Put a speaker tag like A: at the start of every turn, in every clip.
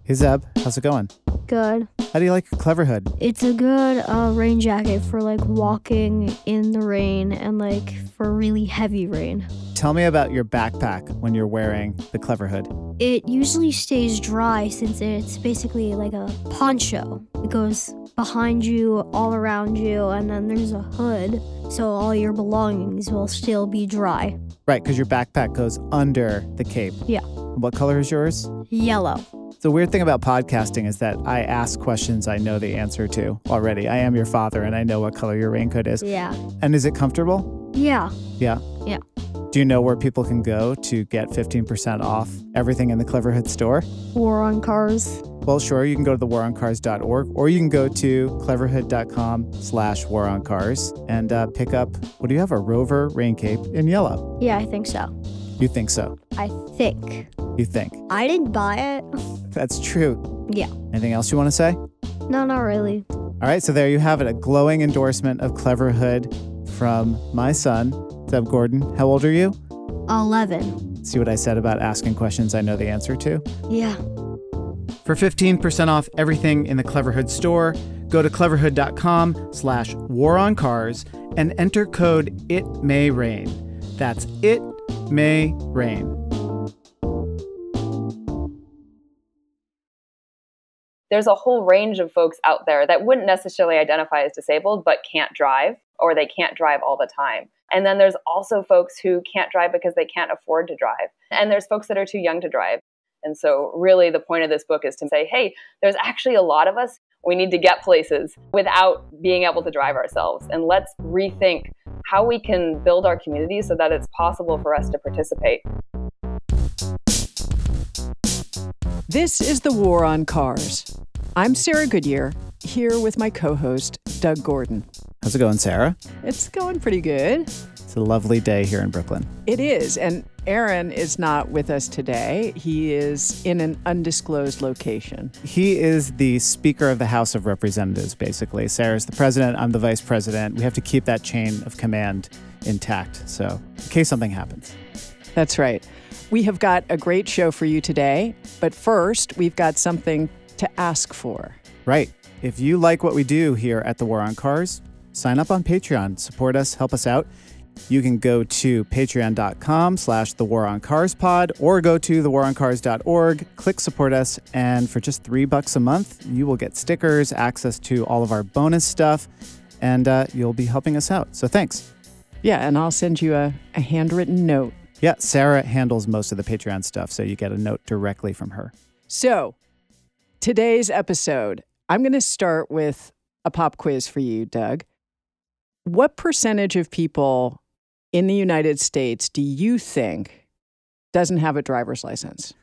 A: Hey Zeb, how's it going?
B: Good.
A: How do you like your Clever Hood?
B: It's a good rain jacket for walking in the rain and for really heavy rain.
A: Tell me about your backpack when you're wearing the Clever Hood.
B: It usually stays dry since it's basically like a poncho. It goes behind you, all around you, and then there's a hood, so all your belongings will still be dry.
A: Right, because your backpack goes under the cape.
B: Yeah.
A: What color is yours?
B: Yellow.
A: The weird thing about podcasting is that I ask questions I know the answer to already. I am your father, and I know what color your raincoat is.
B: Yeah.
A: And is it comfortable?
B: Yeah.
A: Yeah?
B: Yeah.
A: Do you know where people can go to get 15% off everything in the Clever Hood store?
B: War on Cars.
A: Well, sure. You can go to thewaroncars.org, or you can go to cleverhood.com/waroncars and pick up, what do you have, a Rover rain cape in yellow?
B: Yeah, I think so.
A: You think so?
B: I think.
A: You think?
B: I didn't buy it.
A: That's true.
B: Yeah.
A: Anything else you want to say?
B: No, not really.
A: All right, so there you have it, a glowing endorsement of Clever Hood from my son, Zeb Gordon. How old are you?
B: 11.
A: See what I said about asking questions I know the answer to?
B: Yeah.
A: For 15% off everything in the Clever Hood store, go to cleverhood.com/waroncars and enter code ITMAYRAIN. That's ITMAYRAIN.
C: There's a whole range of folks out there that wouldn't necessarily identify as disabled, but can't drive, or they can't drive all the time. And then there's also folks who can't drive because they can't afford to drive. And there's folks that are too young to drive. And so really the point of this book is to say, hey, there's actually a lot of us. We need to get places without being able to drive ourselves. And let's rethink how we can build our communities so that it's possible for us to participate.
D: This is The War on Cars. I'm Sarah Goodyear, here with my co-host, Doug Gordon.
A: How's it going, Sarah?
D: It's going pretty good.
A: It's a lovely day here in Brooklyn.
D: It is, and Aaron is not with us today. He is in an undisclosed location.
A: He is the Speaker of the House of Representatives, basically. Sarah's the president, I'm the vice president. We have to keep that chain of command intact, so in case something happens.
D: That's right. We have got a great show for you today, but first, we've got something to ask for.
A: Right. If you like what we do here at The War on Cars, sign up on Patreon. Support us, help us out. You can go to patreon.com/thewaroncarspod or go to thewaroncars.org, click support us, and for just $3 a month, you will get stickers, access to all of our bonus stuff, and you'll be helping us out. So thanks.
D: Yeah, and I'll send you a handwritten note.
A: Yeah, Sarah handles most of the Patreon stuff, so you get a note directly from her.
D: So, today's episode, I'm going to start with a pop quiz for you, Doug. What percentage of people in the United States do you think doesn't have a driver's license?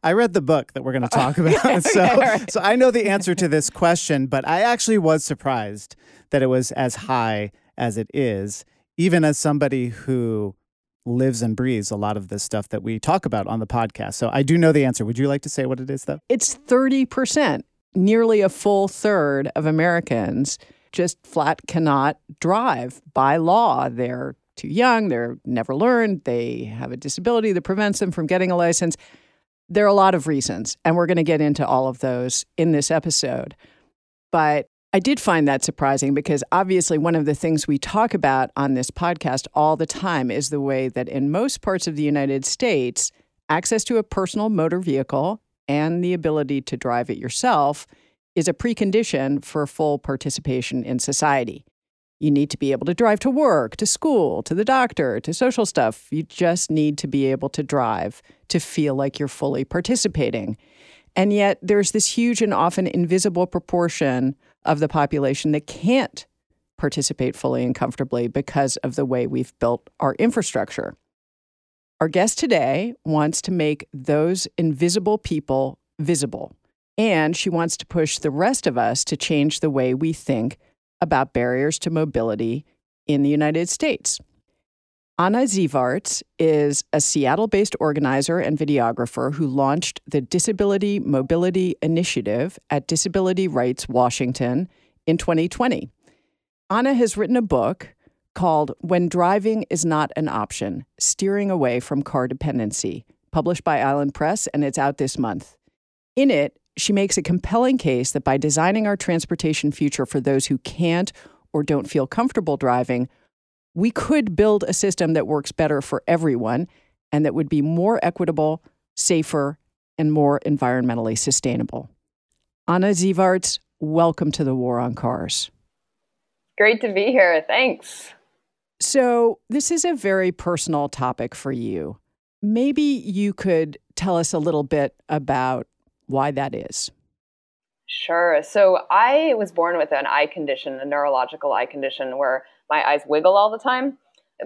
A: I read the book that we're going to talk about,
D: Okay,
A: so
D: right.
A: so I know the answer to this question, but I actually was surprised that it was as high as it is, even as somebody who lives and breathes a lot of this stuff that we talk about on the podcast. So I do know the answer. Would you like to say what it is, though?
D: It's 30%. Nearly a full third of Americans just flat cannot drive by law. They're too young, they're never learned, they have a disability that prevents them from getting a license. There are a lot of reasons, and we're going to get into all of those in this episode. But I did find that surprising because obviously one of the things we talk about on this podcast all the time is the way that in most parts of the United States, access to a personal motor vehicle and the ability to drive it yourself is a precondition for full participation in society. You need to be able to drive to work, to school, to the doctor, to social stuff. You just need to be able to drive to feel like you're fully participating. And yet there's this huge and often invisible proportion of the population that can't participate fully and comfortably because of the way we've built our infrastructure. Our guest today wants to make those invisible people visible, and she wants to push the rest of us to change the way we think about barriers to mobility in the United States. Anna Zivarts is a Seattle-based organizer and videographer who launched the Disability Mobility Initiative at Disability Rights Washington in 2020. Anna has written a book called When Driving is Not an Option, Steering Away from Car Dependency, published by Island Press, and it's out this month. In it, she makes a compelling case that by designing our transportation future for those who can't or don't feel comfortable driving, we could build a system that works better for everyone and that would be more equitable, safer, and more environmentally sustainable. Anna Zivarts, welcome to the War on Cars.
C: Great to be here. Thanks.
D: So this is a very personal topic for you. Maybe you could tell us a little bit about why that is.
C: Sure. So I was born with an eye condition, a neurological eye condition where my eyes wiggle all the time.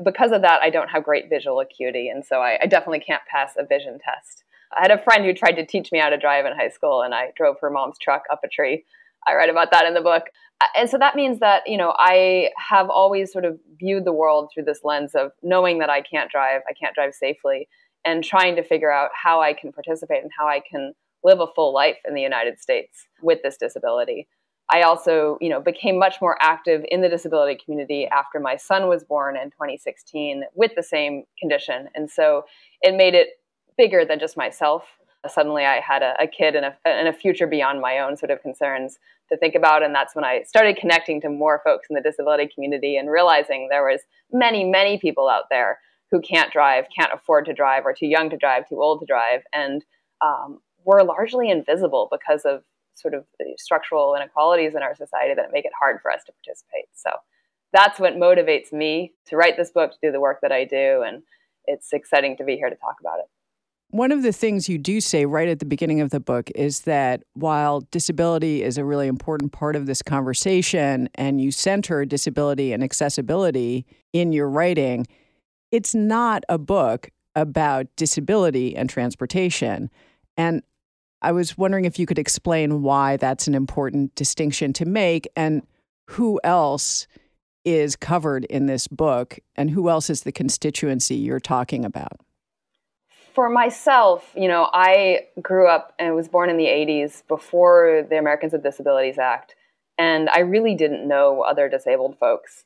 C: Because of that, I don't have great visual acuity. And so I definitely can't pass a vision test. I had a friend who tried to teach me how to drive in high school, and I drove her mom's truck up a tree. I write about that in the book. And so that means that, I have always sort of viewed the world through this lens of knowing that I can't drive safely, and trying to figure out how I can participate and how I can live a full life in the United States with this disability. I also, became much more active in the disability community after my son was born in 2016 with the same condition. And so it made it bigger than just myself. Suddenly I had a kid and a future beyond my own sort of concerns to think about. And that's when I started connecting to more folks in the disability community and realizing there was many, many people out there who can't drive, can't afford to drive, or too young to drive, too old to drive, and were largely invisible because of sort of the structural inequalities in our society that make it hard for us to participate. So that's what motivates me to write this book, to do the work that I do. And it's exciting to be here to talk about it.
D: One of the things you do say right at the beginning of the book is that while disability is a really important part of this conversation and you center disability and accessibility in your writing, it's not a book about disability and transportation. And I was wondering if you could explain why that's an important distinction to make and who else is covered in this book and who else is the constituency you're talking about.
C: For myself, I grew up and was born in the 80s before the Americans with Disabilities Act, and I really didn't know other disabled folks.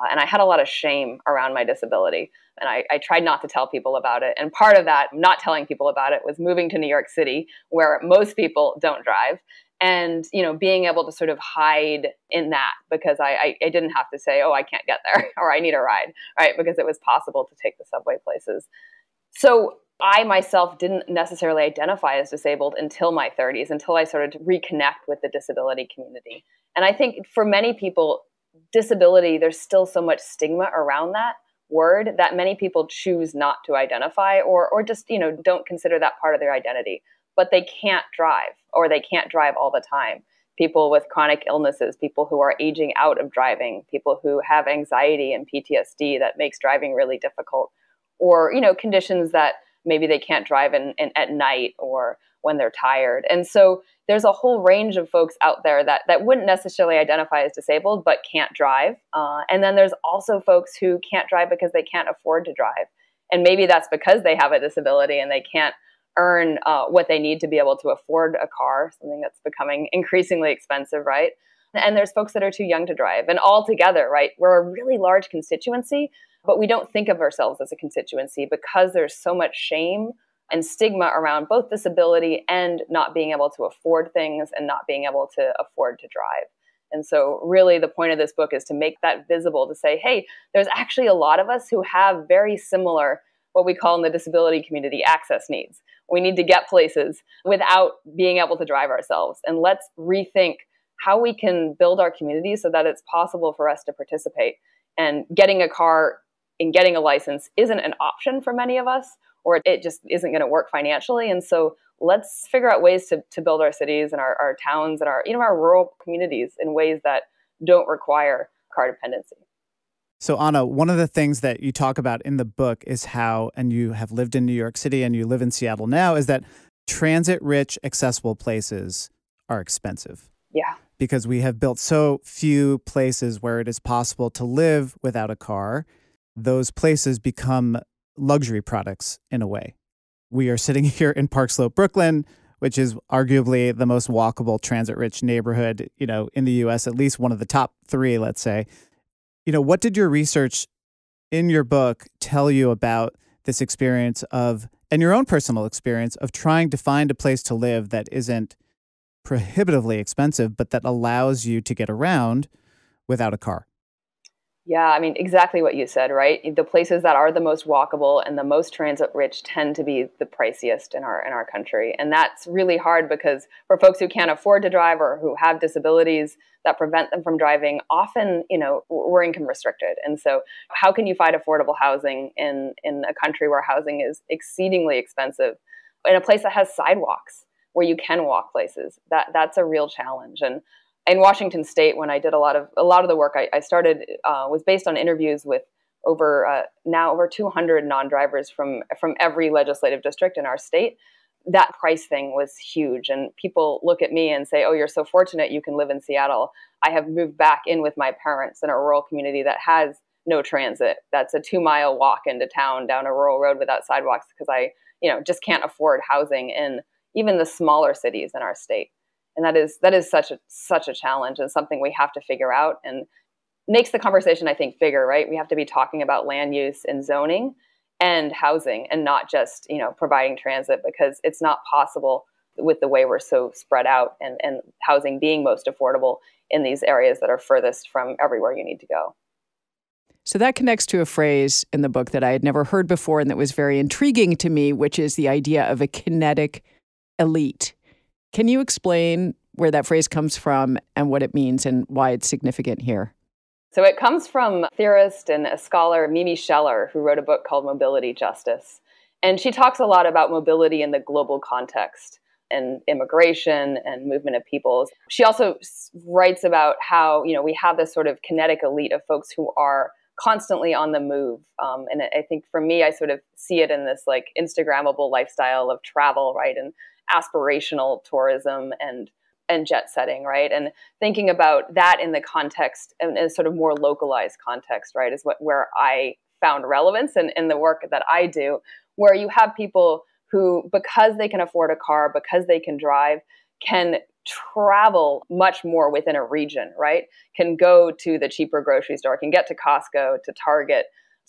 C: And I had a lot of shame around my disability, and I tried not to tell people about it. And part of that, not telling people about it, was moving to New York City, where most people don't drive, and being able to sort of hide in that because I didn't have to say, oh, I can't get there, or I need a ride, right? Because it was possible to take the subway places. So I myself didn't necessarily identify as disabled until my 30s, until I started to reconnect with the disability community. And I think for many people, disability, there's still so much stigma around that word that many people choose not to identify or just, don't consider that part of their identity. But they can't drive, or they can't drive all the time. People with chronic illnesses, people who are aging out of driving, people who have anxiety and PTSD that makes driving really difficult, or, conditions that maybe they can't drive at night or when they're tired. And so there's a whole range of folks out there that wouldn't necessarily identify as disabled, but can't drive. And then there's also folks who can't drive because they can't afford to drive. And maybe that's because they have a disability and they can't earn what they need to be able to afford a car, something that's becoming increasingly expensive, right? And there's folks that are too young to drive. And all together, right, we're a really large constituency, but we don't think of ourselves as a constituency because there's so much shame and stigma around both disability and not being able to afford things and not being able to afford to drive. And so really the point of this book is to make that visible, to say, hey, there's actually a lot of us who have very similar, what we call in the disability community, access needs. We need to get places without being able to drive ourselves. And let's rethink how we can build our community so that it's possible for us to participate. And getting a car and getting a license isn't an option for many of us, or it just isn't going to work financially. And so let's figure out ways to build our cities and our towns and our rural communities in ways that don't require car dependency.
A: So Anna, one of the things that you talk about in the book is how, and you have lived in New York City and you live in Seattle now, is that transit-rich, accessible places are expensive.
C: Yeah.
A: Because we have built so few places where it is possible to live without a car. Those places become luxury products in a way. We are sitting here in Park Slope, Brooklyn, which is arguably the most walkable transit-rich neighborhood, in the U.S., at least one of the top 3, let's say. What did your research in your book tell you about this experience of, and your own personal experience of trying to find a place to live that isn't prohibitively expensive, but that allows you to get around without a car.
C: Yeah, I mean, exactly what you said, right? The places that are the most walkable and the most transit rich tend to be the priciest in our country. And that's really hard because for folks who can't afford to drive or who have disabilities that prevent them from driving, often, we're income restricted. And so how can you find affordable housing in a country where housing is exceedingly expensive, in a place that has sidewalks where you can walk places? That's a real challenge. And in Washington State, when I did a lot of the work I started was based on interviews with over 200 non-drivers from every legislative district in our state. That price thing was huge, and people look at me and say, "Oh, you're so fortunate you can live in Seattle." I have moved back in with my parents in a rural community that has no transit. That's a 2-mile walk into town down a rural road without sidewalks because I just can't afford housing in even the smaller cities in our state. And that is such a challenge and something we have to figure out, and makes the conversation, I think, bigger, right? We have to be talking about land use and zoning and housing, and not just, providing transit, because it's not possible with the way we're so spread out, and housing being most affordable in these areas that are furthest from everywhere you need to go.
D: So that connects to a phrase in the book that I had never heard before and that was very intriguing to me, which is the idea of a kinetic elite. Can you explain where that phrase comes from and what it means and why it's significant here?
C: So it comes from theorist and a scholar, Mimi Scheller, who wrote a book called Mobility Justice. And she talks a lot about mobility in the global context and immigration and movement of peoples. She also writes about how, we have this sort of kinetic elite of folks who are constantly on the move. And I think for me, I sort of see it in this like Instagrammable lifestyle of travel, right? And aspirational tourism and jet setting, right? And thinking about that in the context, and a sort of more localized context, right, is where I found relevance in the work that I do, where you have people who, because they can afford a car, because they can drive, can travel much more within a region, right? Can go to the cheaper grocery store, can get to Costco, to Target,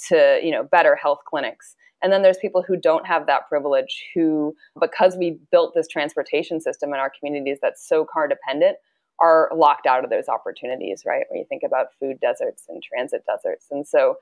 C: to, better health clinics. And then there's people who don't have that privilege, who, because we built this transportation system in our communities that's so car dependent, are locked out of those opportunities, right? When you think about food deserts and transit deserts. And so,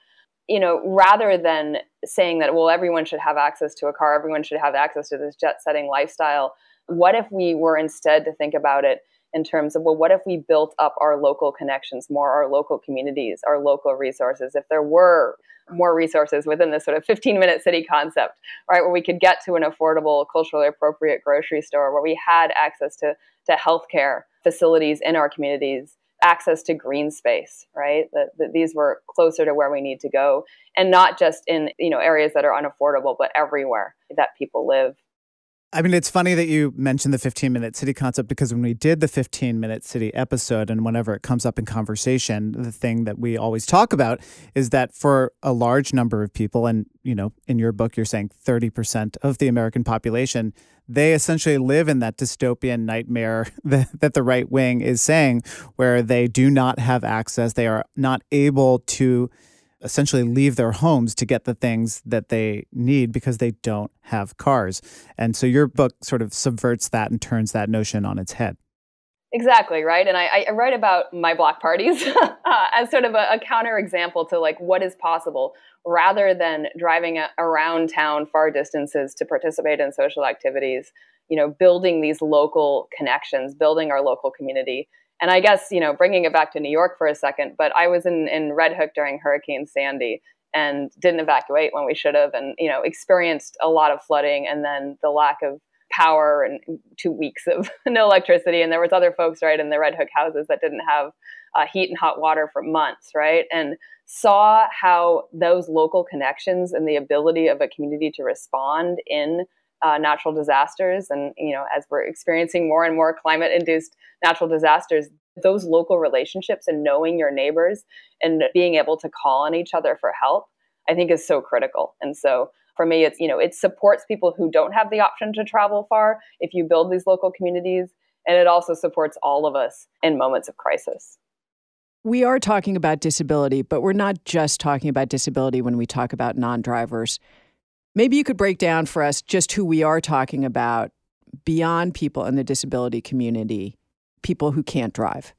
C: rather than saying that, well, everyone should have access to a car, everyone should have access to this jet setting lifestyle, what if we were instead to think about it in terms of, well, what if we built up our local connections more, our local communities, our local resources? If there were more resources within this sort of 15-minute city concept, right, where we could get to an affordable, culturally appropriate grocery store, where we had access to healthcare facilities in our communities, access to green space, right? That these were closer to where we need to go, and not just in areas that are unaffordable, but everywhere that people live.
A: I mean, it's funny that you mentioned the 15-minute city concept, because when we did the 15-minute city episode, and whenever it comes up in conversation, the thing that we always talk about is that for a large number of people, and, in your book, you're saying 30% of the American population, they essentially live in that dystopian nightmare that the right wing is saying, where they do not have access. They are not able to essentially leave their homes to get the things that they need because they don't have cars. And so your book sort of subverts that and turns that notion on its head.
C: Exactly, right? And I write about my block parties as sort of a counterexample to like what is possible, rather than driving around town far distances to participate in social activities, building these local connections, building our local community. And I guess, bringing it back to New York for a second, but I was in Red Hook during Hurricane Sandy and didn't evacuate when we should have, and, experienced a lot of flooding, and then the lack of power and 2 weeks of no electricity. And there was other folks, right, in the Red Hook houses that didn't have heat and hot water for months, right? And saw how those local connections and the ability of a community to respond in natural disasters. And, as we're experiencing more and more climate-induced natural disasters, those local relationships and knowing your neighbors and being able to call on each other for help, I think is so critical. And so for me, it's, it supports people who don't have the option to travel far if you build these local communities. And it also supports all of us in moments of crisis.
D: We are talking about disability, but we're not just talking about disability when we talk about non-drivers. Maybe you could break down for us just who we are talking about, beyond people in the disability community, people who can't drive?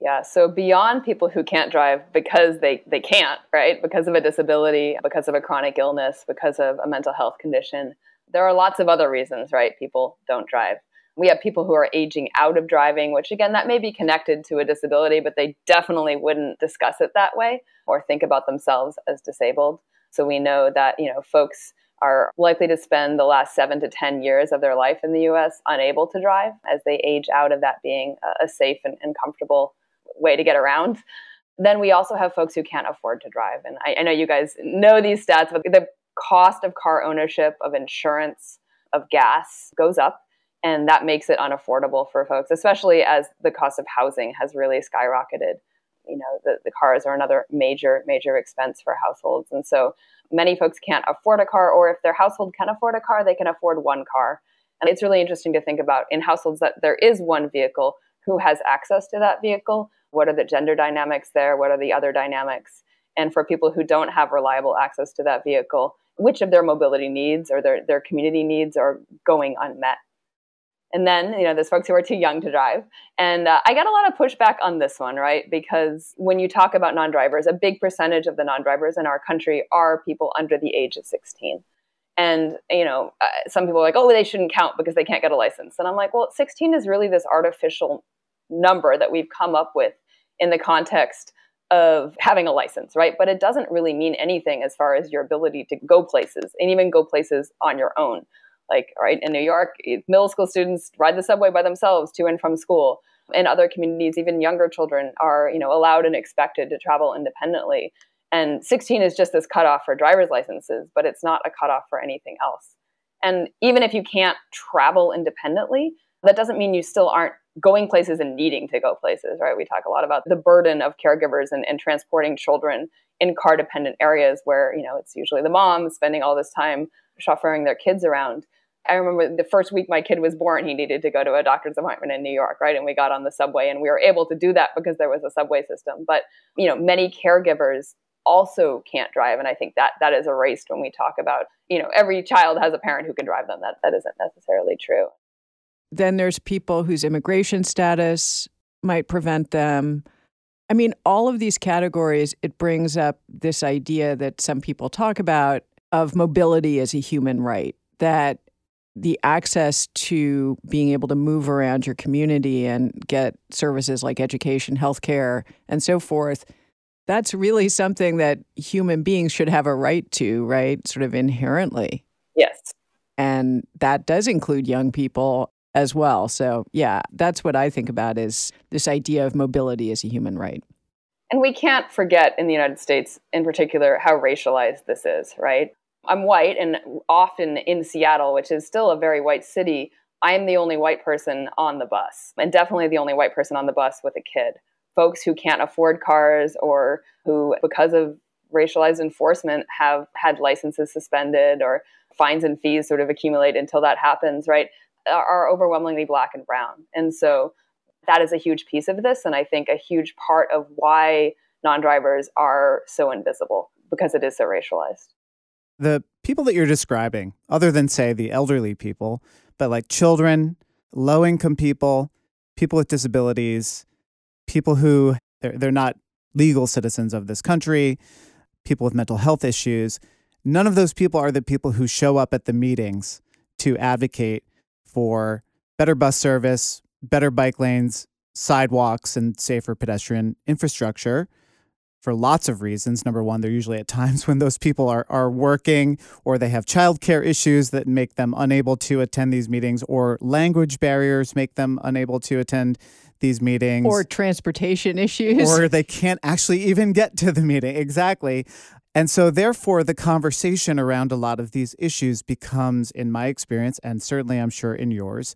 C: Yeah, so beyond people who can't drive because they can't, right? Because of a disability, because of a chronic illness, because of a mental health condition, there are lots of other reasons, right? People don't drive. We have people who are aging out of driving, which again, that may be connected to a disability, but they definitely wouldn't discuss it that way or think about themselves as disabled. So we know that, folks are likely to spend the last 7 to 10 years of their life in the US unable to drive as they age out of that being a safe and comfortable way to get around. Then we also have folks who can't afford to drive. And I know you guys know these stats, but the cost of car ownership, of insurance, of gas goes up. And that makes it unaffordable for folks, especially as the cost of housing has really skyrocketed. The cars are another major expense for households. And so many folks can't afford a car, or if their household can afford a car, they can afford one car. And it's really interesting to think about in households that there is one vehicle, who has access to that vehicle? What are the gender dynamics there? What are the other dynamics? And for people who don't have reliable access to that vehicle, which of their mobility needs or their community needs are going unmet? And then, there's folks who are too young to drive. And I get a lot of pushback on this one, right? Because when you talk about non-drivers, a big percentage of the non-drivers in our country are people under the age of 16. And, some people are like, oh, they shouldn't count because they can't get a license. And I'm like, well, 16 is really this artificial number that we've come up with in the context of having a license, right? But it doesn't really mean anything as far as your ability to go places and even go places on your own. Like, right, in New York, middle school students ride the subway by themselves to and from school. In other communities, even younger children are, allowed and expected to travel independently. And 16 is just this cutoff for driver's licenses, but it's not a cutoff for anything else. And even if you can't travel independently, that doesn't mean you still aren't going places and needing to go places, right? We talk a lot about the burden of caregivers and transporting children in car-dependent areas where, it's usually the mom spending all this time chauffeuring their kids around. I remember the first week my kid was born, he needed to go to a doctor's appointment in New York, right? And we got on the subway and we were able to do that because there was a subway system. But, many caregivers also can't drive. And I think that is erased when we talk about, every child has a parent who can drive them. That isn't necessarily true.
D: Then there's people whose immigration status might prevent them. I mean, all of these categories, it brings up this idea that some people talk about of mobility as a human right, that the access to being able to move around your community and get services like education, healthcare, and so forth, that's really something that human beings should have a right to, right? Sort of inherently.
C: Yes.
D: And that does include young people as well. So yeah, that's what I think about is this idea of mobility as a human right.
C: And we can't forget in the United States in particular how racialized this is, right? I'm white, and often in Seattle, which is still a very white city, I'm the only white person on the bus, and definitely the only white person on the bus with a kid. Folks who can't afford cars or who, because of racialized enforcement, have had licenses suspended or fines and fees sort of accumulate until that happens, right, are overwhelmingly Black and brown. And so that is a huge piece of this, and I think a huge part of why non-drivers are so invisible, because it is so racialized.
A: The people that you're describing, other than, say, the elderly people, but like children, low-income people, people with disabilities, people who they're not legal citizens of this country, people with mental health issues, none of those people are the people who show up at the meetings to advocate for better bus service, better bike lanes, sidewalks, and safer pedestrian infrastructure. For lots of reasons. Number one, they're usually at times when those people are working, or they have childcare issues that make them unable to attend these meetings, or language barriers make them unable to attend these meetings.
D: Or transportation issues.
A: Or they can't actually even get to the meeting. Exactly. And so therefore, the conversation around a lot of these issues becomes, in my experience, and certainly I'm sure in yours,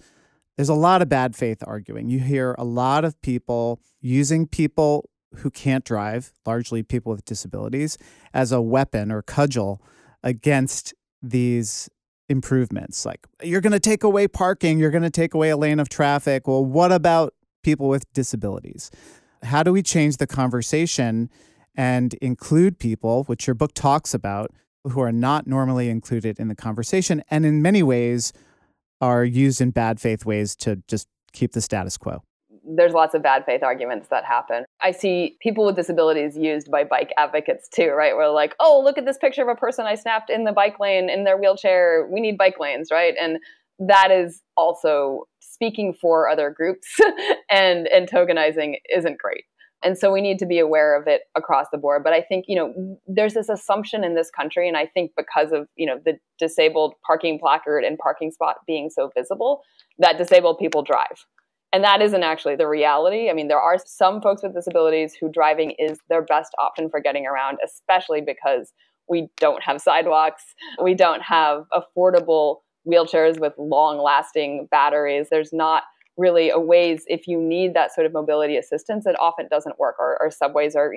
A: there's a lot of bad faith arguing. You hear a lot of people using people who can't drive, largely people with disabilities, as a weapon or cudgel against these improvements. Like, you're going to take away parking, you're going to take away a lane of traffic. Well, what about people with disabilities? How do we change the conversation and include people, which your book talks about, who are not normally included in the conversation, and in many ways are used in bad faith ways to just keep the status quo?
C: There's lots of bad faith arguments that happen. I see people with disabilities used by bike advocates too, right? Where like, oh, look at this picture of a person I snapped in the bike lane in their wheelchair. We need bike lanes, right? And that is also speaking for other groups and tokenizing isn't great. And so we need to be aware of it across the board. But I think, there's this assumption in this country, and I think because of, the disabled parking placard and parking spot being so visible, that disabled people drive. And that isn't actually the reality. I mean, there are some folks with disabilities who driving is their best option for getting around, especially because we don't have sidewalks. We don't have affordable wheelchairs with long-lasting batteries. There's not really a ways, if you need that sort of mobility assistance, it often doesn't work. Or subways are,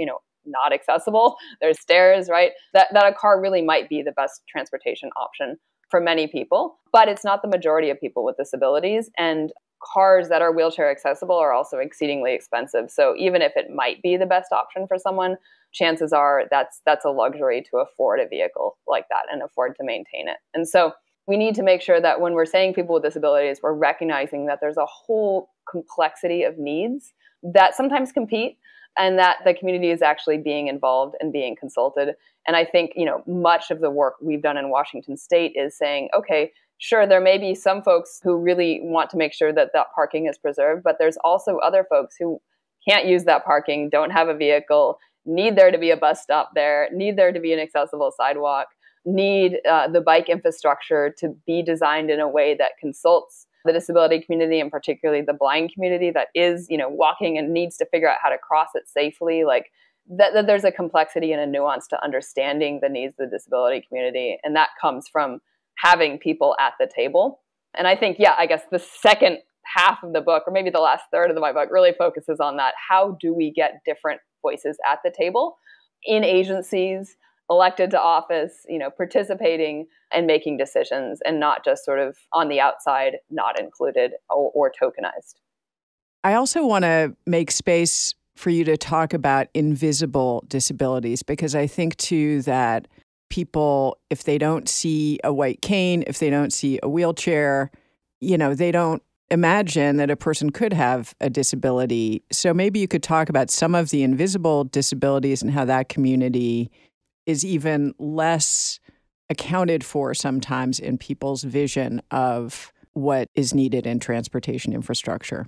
C: not accessible. There's stairs, right? That a car really might be the best transportation option for many people, but it's not the majority of people with disabilities. And cars that are wheelchair accessible are also exceedingly expensive. So even if it might be the best option for someone, chances are that's a luxury to afford a vehicle like that and afford to maintain it. And so we need to make sure that when we're saying people with disabilities, we're recognizing that there's a whole complexity of needs that sometimes compete, and that the community is actually being involved and being consulted. And I think, much of the work we've done in Washington State is saying, okay, sure, there may be some folks who really want to make sure that that parking is preserved, but there's also other folks who can't use that parking, don't have a vehicle, need there to be a bus stop there, need there to be an accessible sidewalk, need the bike infrastructure to be designed in a way that consults the disability community, and particularly the blind community that is, walking and needs to figure out how to cross it safely. Like that there's a complexity and a nuance to understanding the needs of the disability community. And that comes from having people at the table. And I think, I guess the second half of the book, or maybe the last third of my book, really focuses on that. How do we get different voices at the table in agencies, elected to office, participating and making decisions, and not just sort of on the outside, not included or tokenized.
D: I also want to make space for you to talk about invisible disabilities, because I think too that people, if they don't see a white cane, if they don't see a wheelchair, they don't imagine that a person could have a disability. So maybe you could talk about some of the invisible disabilities and how that community is even less accounted for sometimes in people's vision of what is needed in transportation infrastructure.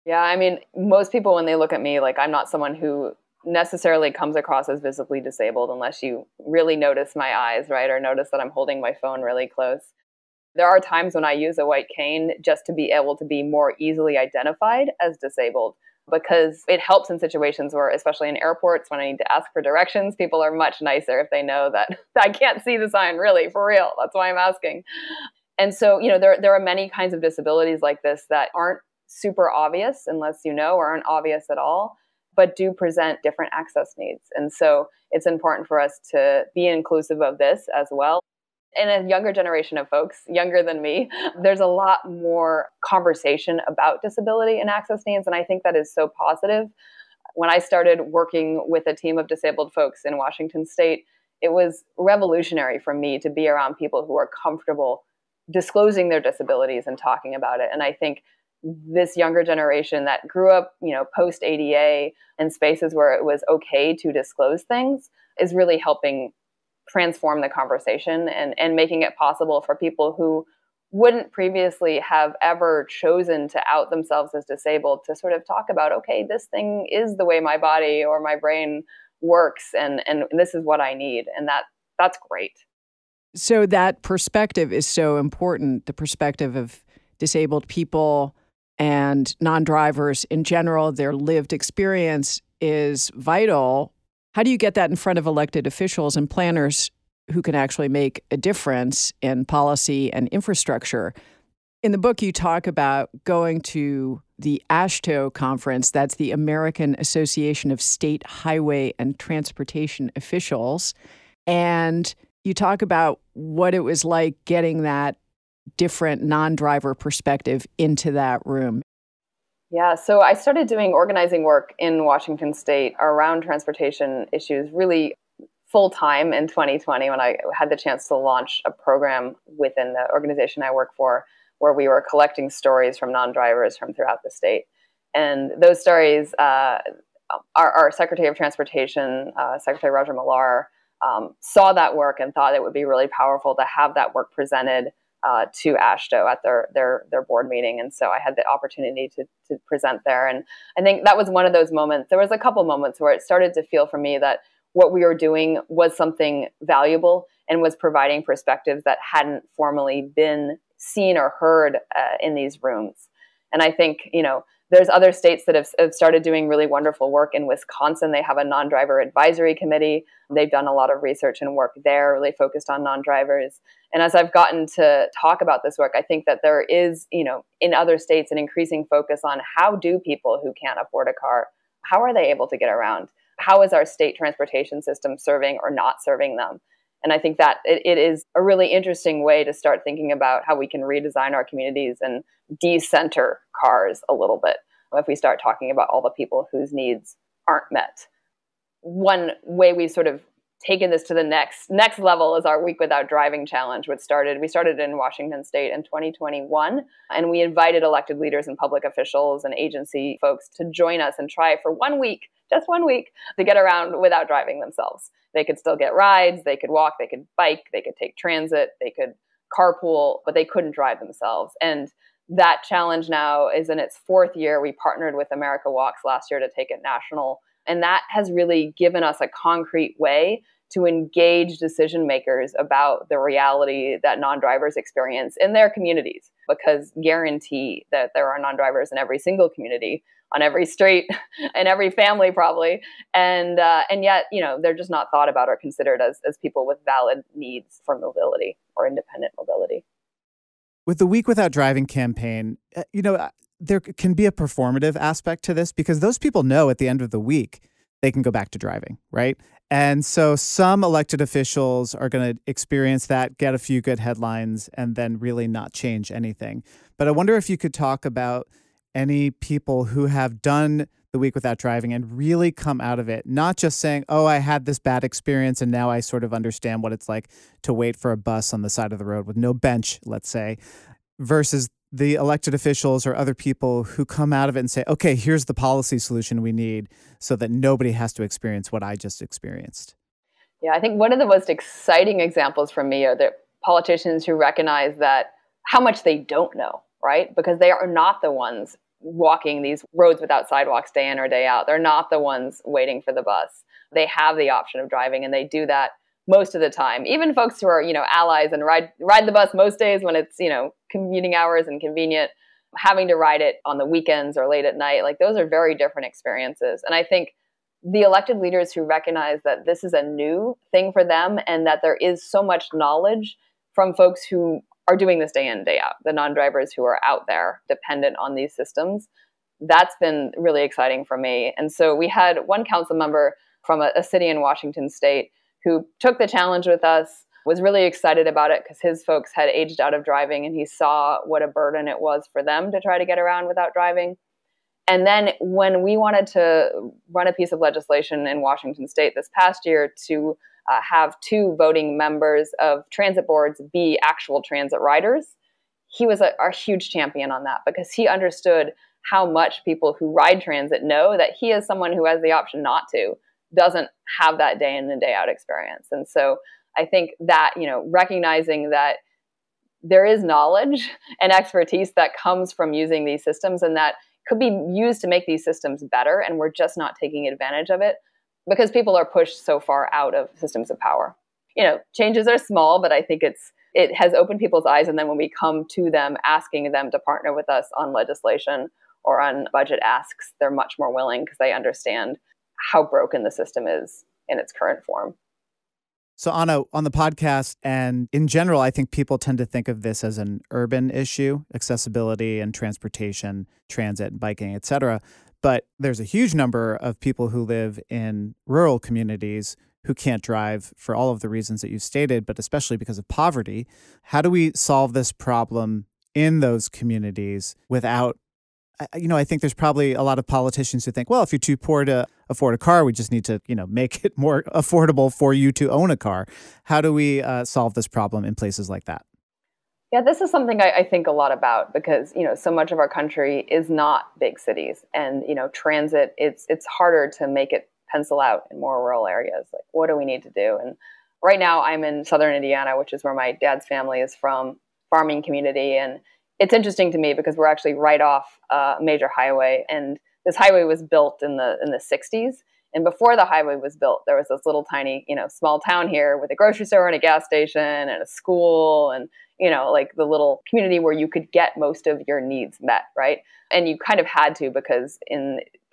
C: Yeah, I mean, most people, when they look at me, like, I'm not someone who necessarily comes across as visibly disabled unless you really notice my eyes, right? Or notice that I'm holding my phone really close. There are times when I use a white cane just to be able to be more easily identified as disabled, because it helps in situations where, especially in airports, when I need to ask for directions, people are much nicer if they know that I can't see the sign, really, for real. That's why I'm asking. And so, there are many kinds of disabilities like this that aren't super obvious unless you know, or aren't obvious at all, but do present different access needs. And so it's important for us to be inclusive of this as well. In a younger generation of folks, younger than me, there's a lot more conversation about disability and access needs, and I think that is so positive. When I started working with a team of disabled folks in Washington State, it was revolutionary for me to be around people who are comfortable disclosing their disabilities and talking about it. And I think this younger generation that grew up, post ADA in spaces where it was okay to disclose things is really helping transform the conversation and making it possible for people who wouldn't previously have ever chosen to out themselves as disabled to sort of talk about, okay, this thing is the way my body or my brain works, and this is what I need. And that's great.
D: So that perspective is so important, the perspective of disabled people and non-drivers in general. Their lived experience is vital. How do you get that in front of elected officials and planners who can actually make a difference in policy and infrastructure? In the book, you talk about going to the AASHTO conference. That's the American Association of State Highway and Transportation Officials. And you talk about what it was like getting that different non-driver perspective into that room.
C: Yeah, so I started doing organizing work in Washington State around transportation issues really full time in 2020 when I had the chance to launch a program within the organization I work for where we were collecting stories from non-drivers from throughout the state. And those stories, our Secretary of Transportation, Secretary Roger Millar, saw that work and thought it would be really powerful to have that work presented to AASHTO at their board meeting. And so I had the opportunity to present there. And I think that was one of those moments. There was a couple moments where it started to feel for me that what we were doing was something valuable and was providing perspectives that hadn't formally been seen or heard in these rooms. And I think, there's other states that have started doing really wonderful work. In Wisconsin, they have a non-driver advisory committee. They've done a lot of research and work there, really focused on non-drivers. And as I've gotten to talk about this work, I think that there is, in other states, an increasing focus on how do people who can't afford a car, how are they able to get around? How is our state transportation system serving or not serving them? And I think that it is a really interesting way to start thinking about how we can redesign our communities and de-center cars a little bit if we start talking about all the people whose needs aren't met. One way we've sort of taken this to the next level is our Week Without Driving Challenge, which we started in Washington State in 2021. And we invited elected leaders and public officials and agency folks to join us and try for 1 week, just 1 week, to get around without driving themselves. They could still get rides, they could walk, they could bike, they could take transit, they could carpool, but they couldn't drive themselves. And that challenge now is in its 4th year. We partnered with America Walks last year to take it national. And that has really given us a concrete way to engage decision makers about the reality that non-drivers experience in their communities, because guarantee that there are non-drivers in every single community, on every street, in every family probably. And yet, they're just not thought about or considered as people with valid needs for mobility or independent mobility.
A: With the Week Without Driving campaign, there can be a performative aspect to this because those people know at the end of the week they can go back to driving, right? And so some elected officials are going to experience that, get a few good headlines, and then really not change anything. But I wonder if you could talk about any people who have done the Week Without Driving and really come out of it, not just saying, oh, I had this bad experience and now I sort of understand what it's like to wait for a bus on the side of the road with no bench, let's say, versus the elected officials or other people who come out of it and say, okay, here's the policy solution we need so that nobody has to experience what I just experienced.
C: Yeah, I think one of the most exciting examples for me are the politicians who recognize that how much they don't know, right? Because they are not the ones walking these roads without sidewalks day in or day out. They're not the ones waiting for the bus. They have the option of driving, and they do that most of the time. Even folks who are, allies and ride the bus most days when it's, commuting hours and convenient, having to ride it on the weekends or late at night, like those are very different experiences. And I think the elected leaders who recognize that this is a new thing for them and that there is so much knowledge from folks who are doing this day in, day out, the non-drivers who are out there dependent on these systems, that's been really exciting for me. And so we had one council member from a city in Washington State who took the challenge with us, was really excited about it because his folks had aged out of driving and he saw what a burden it was for them to try to get around without driving. And then when we wanted to run a piece of legislation in Washington State this past year to have 2 voting members of transit boards be actual transit riders, he was a huge champion on that because he understood how much people who ride transit know that he is someone who has the option not to, doesn't have that day in and day out experience. And so I think that, recognizing that there is knowledge and expertise that comes from using these systems and that could be used to make these systems better, and we're just not taking advantage of it because people are pushed so far out of systems of power. Changes are small, but I think it has opened people's eyes. And then when we come to them, asking them to partner with us on legislation or on budget asks, they're much more willing because they understand how broken the system is in its current form.
A: So Anna, on the podcast and in general, I think people tend to think of this as an urban issue, accessibility and transportation, transit, and biking, et cetera. But there's a huge number of people who live in rural communities who can't drive for all of the reasons that you stated, but especially because of poverty. How do we solve this problem in those communities without, I think there's probably a lot of politicians who think, well, if you're too poor to afford a car, we just need to, make it more affordable for you to own a car. How do we solve this problem in places like that?
C: Yeah, this is something I think a lot about because, so much of our country is not big cities and, transit, it's harder to make it pencil out in more rural areas. Like, what do we need to do? And right now I'm in southern Indiana, which is where my dad's family is from, farming community. And it's interesting to me because we're actually right off a major highway. And this highway was built in the 60s. And before the highway was built, there was this little tiny, small town here with a grocery store and a gas station and a school and, like the little community where you could get most of your needs met, right? And you kind of had to because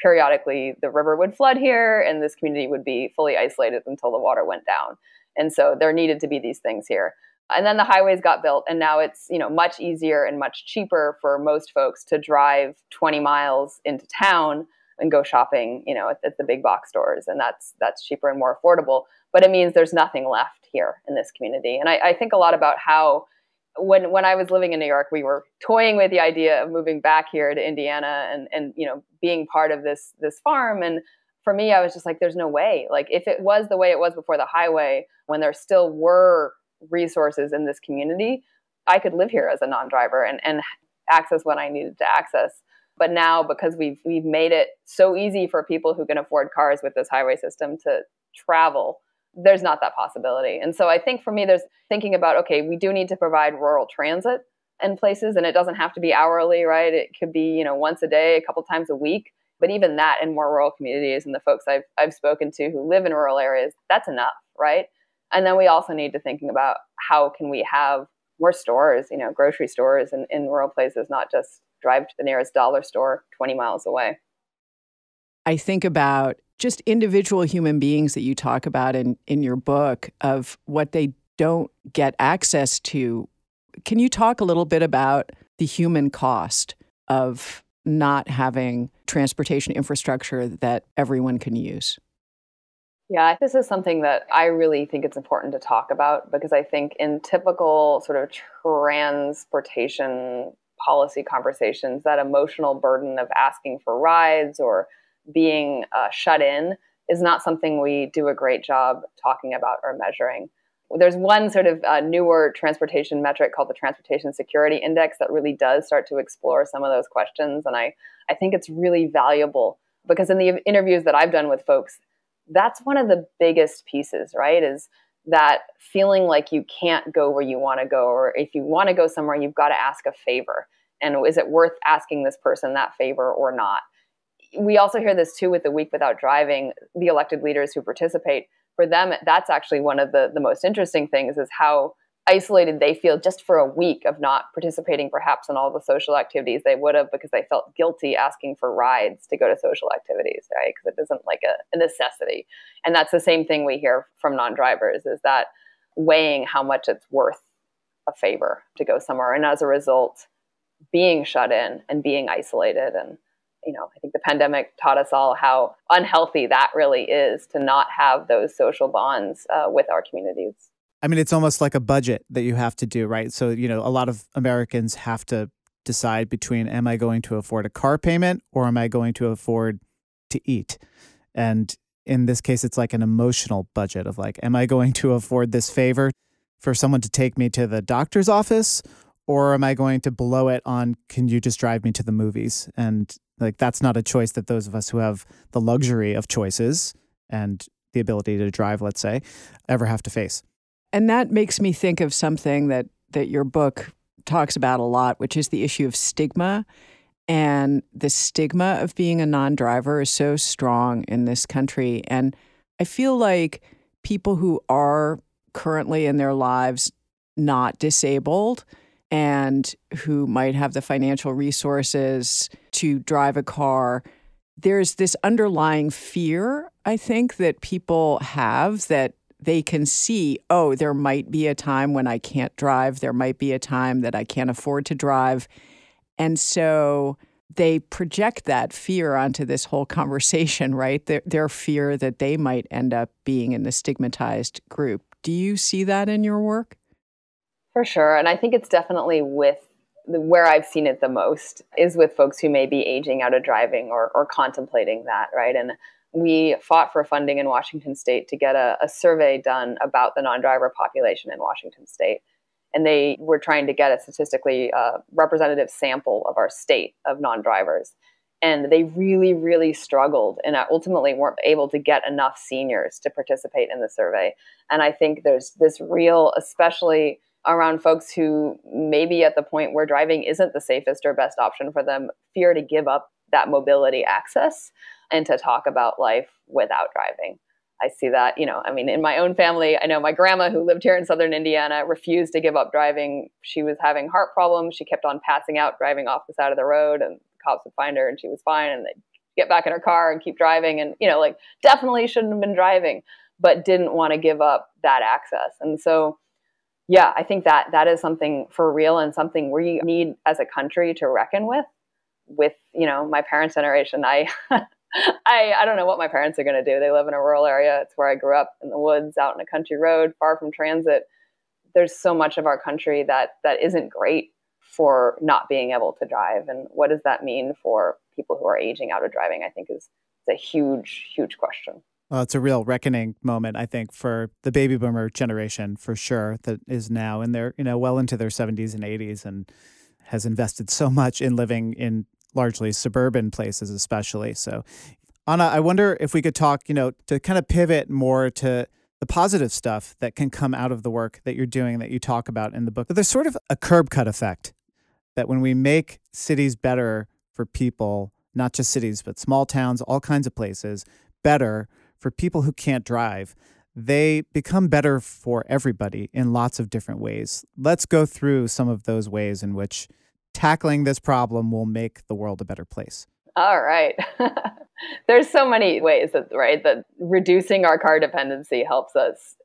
C: periodically the river would flood here and this community would be fully isolated until the water went down. And so there needed to be these things here. And then the highways got built and now it's, much easier and much cheaper for most folks to drive 20 miles into town and go shopping, at the big box stores. And that's cheaper and more affordable. But it means there's nothing left here in this community. And I think a lot about how when I was living in New York, we were toying with the idea of moving back here to Indiana and being part of this farm. And for me, I was just like, there's no way. Like if it was the way it was before the highway, when there still were resources in this community, I could live here as a non-driver and access what I needed to access. But now, because we've made it so easy for people who can afford cars with this highway system to travel, there's not that possibility. And so I think for me, there's thinking about, okay, we do need to provide rural transit in places, and it doesn't have to be hourly, right? It could be, once a day, a couple times a week. But even that in more rural communities and the folks I've spoken to who live in rural areas, that's enough, right? And then we also need to thinking about how can we have more stores, grocery stores in rural places, not just drive to the nearest dollar store 20 miles away.
D: I think about just individual human beings that you talk about in your book of what they don't get access to. Can you talk a little bit about the human cost of not having transportation infrastructure that everyone can use?
C: Yeah, this is something that I really think it's important to talk about because I think in typical sort of transportation policy conversations, that emotional burden of asking for rides or being shut in is not something we do a great job talking about or measuring. There's one sort of newer transportation metric called the Transportation Security Index that really does start to explore some of those questions. And I think it's really valuable because in the interviews that I've done with folks, that's one of the biggest pieces, right? Is that feeling like you can't go where you want to go, or if you want to go somewhere, you've got to ask a favor. And is it worth asking this person that favor or not? We also hear this too with the Week Without Driving, the elected leaders who participate. For them, that's actually one of the most interesting things is how isolated they feel just for a week of not participating perhaps in all the social activities they would have because they felt guilty asking for rides to go to social activities, right? Because it isn't like a necessity. And that's the same thing we hear from non-drivers is that weighing how much it's worth a favor to go somewhere. And as a result, being shut in and being isolated. And, I think the pandemic taught us all how unhealthy that really is to not have those social bonds with our communities.
A: I mean, it's almost like a budget that you have to do, right? So, a lot of Americans have to decide between, am I going to afford a car payment or am I going to afford to eat? And in this case, it's like an emotional budget of like, am I going to afford this favor for someone to take me to the doctor's office? Or am I going to blow it on, can you just drive me to the movies? And like, that's not a choice that those of us who have the luxury of choices and the ability to drive, let's say, ever have to face.
D: And that makes me think of something that your book talks about a lot, which is the issue of stigma. And the stigma of being a non-driver is so strong in this country. And I feel like people who are currently in their lives not disabled and who might have the financial resources to drive a car, there's this underlying fear, I think, that people have that they can see, oh, there might be a time when I can't drive. There might be a time that I can't afford to drive. And so they project that fear onto this whole conversation, right? Their fear that they might end up being in the stigmatized group. Do you see that in your work?
C: For sure. And I think it's definitely where I've seen it the most is with folks who may be aging out of driving or contemplating that, right? And we fought for funding in Washington State to get a survey done about the non-driver population in Washington State. And they were trying to get a statistically representative sample of our state of non-drivers. And they really, really struggled and ultimately weren't able to get enough seniors to participate in the survey. And I think there's this real, especially around folks who may be at the point where driving isn't the safest or best option for them, fear to give up that mobility access and to talk about life without driving. I see that, in my own family, I know my grandma who lived here in southern Indiana refused to give up driving. She was having heart problems. She kept on passing out, driving off the side of the road, and the cops would find her and she was fine. And they'd get back in her car and keep driving. And, definitely shouldn't have been driving, but didn't want to give up that access. And so, yeah, I think that is something for real and something we need as a country to reckon with, my parents' generation. I don't know what my parents are going to do. They live in a rural area. It's where I grew up, in the woods, out in a country road, far from transit. There's so much of our country that isn't great for not being able to drive. And what does that mean for people who are aging out of driving, I think is a huge, huge question.
A: Well, it's a real reckoning moment, I think, for the baby boomer generation, for sure, that is now in their, well into their 70s and 80s and has invested so much in living in largely suburban places, especially. So, Anna, I wonder if we could talk, to kind of pivot more to the positive stuff that can come out of the work that you're doing, that you talk about in the book. There's sort of a curb cut effect that when we make cities better for people, not just cities, but small towns, all kinds of places, better for people who can't drive, they become better for everybody in lots of different ways. Let's go through some of those ways in which tackling this problem will make the world a better place.
C: All right. There's so many ways that reducing our car dependency helps us,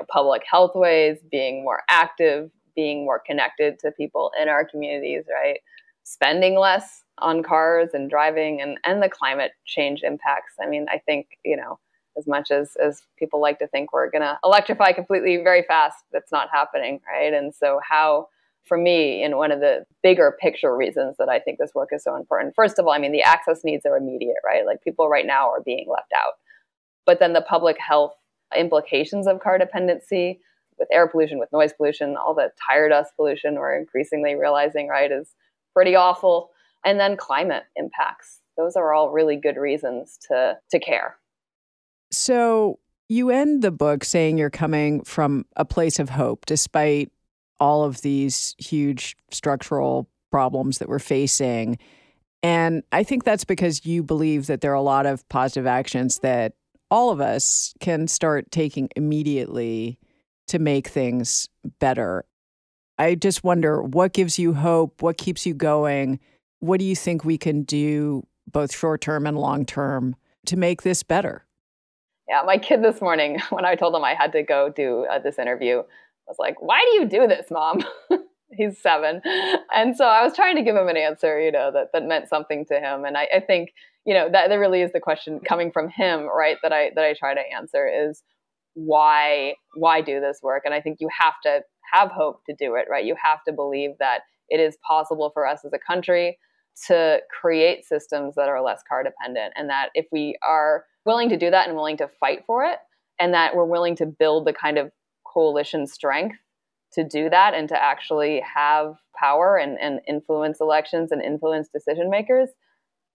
C: public health ways, being more active, being more connected to people in our communities, right? Spending less on cars and driving and the climate change impacts. I think, as much as people like to think we're going to electrify completely very fast, that's not happening, right? And so for me, one of the bigger picture reasons that I think this work is so important, first of all, the access needs are immediate, right? Like people right now are being left out. But then the public health implications of car dependency with air pollution, with noise pollution, all the tire dust pollution we're increasingly realizing, right, is pretty awful. And then climate impacts. Those are all really good reasons to care.
D: So you end the book saying you're coming from a place of hope, despite all of these huge structural problems that we're facing. And I think that's because you believe that there are a lot of positive actions that all of us can start taking immediately to make things better. I just wonder, what gives you hope? What keeps you going? What do you think we can do, both short-term and long-term, to make this better?
C: Yeah, my kid this morning, when I told him I had to go do this interview, was like, "Why do you do this, Mom?" He's 7. And so I was trying to give him an answer, that meant something to him. And I think, that really is the question coming from him, right, that I try to answer is why do this work? And I think you have to have hope to do it, right? You have to believe that it is possible for us as a country to create systems that are less car dependent. And that if we are willing to do that and willing to fight for it, and that we're willing to build the kind of coalition strength to do that and to actually have power and influence elections and influence decision makers,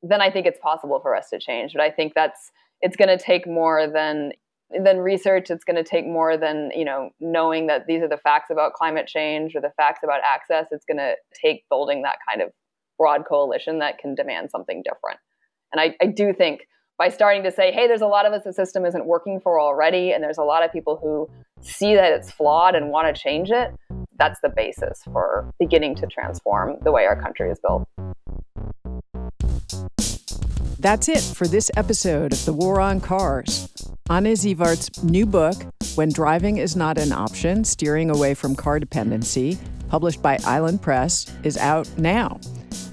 C: then I think it's possible for us to change. But I think it's going to take more than research. It's going to take more than, knowing that these are the facts about climate change or the facts about access. It's going to take building that kind of broad coalition that can demand something different. And I do think by starting to say, hey, there's a lot of us the system isn't working for already, and there's a lot of people who see that it's flawed and want to change it, that's the basis for beginning to transform the way our country is built.
D: That's it for this episode of The War on Cars. Anna Zivarts' new book, When Driving is Not an Option, Steering Away from Car Dependency, published by Island Press, is out now.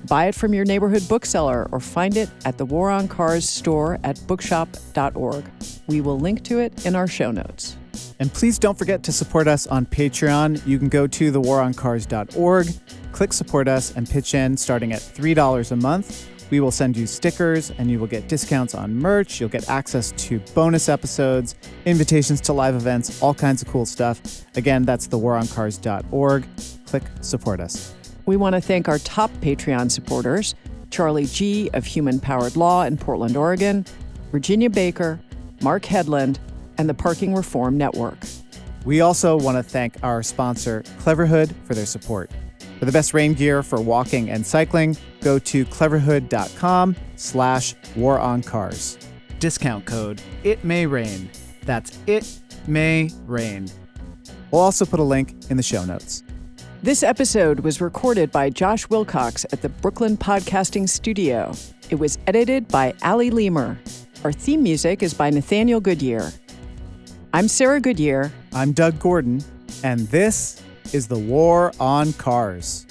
D: Buy it from your neighborhood bookseller or find it at the War on Cars store at bookshop.org. We will link to it in our show notes.
A: And please don't forget to support us on Patreon. You can go to thewaroncars.org, click support us, and pitch in starting at $3 a month We will send you stickers and you will get discounts on merch. You'll get access to bonus episodes, invitations to live events, all kinds of cool stuff. Again, that's thewaroncars.org. Click support us.
D: We want to thank our top Patreon supporters, Charlie G. of Human Powered Law in Portland, Oregon, Virginia Baker, Mark Hedlund, and the Parking Reform Network.
A: We also want to thank our sponsor, Cleverhood, for their support. For the best rain gear for walking and cycling, go to cleverhood.com/waroncars. Discount code ITMAYRAIN. That's It May Rain. We'll also put a link in the show notes.
D: This episode was recorded by Josh Wilcox at the Brooklyn Podcasting Studio. It was edited by Ali Lemer. Our theme music is by Nathaniel Goodyear. I'm Sarah Goodyear.
A: I'm Doug Gordon, and this is The War on Cars.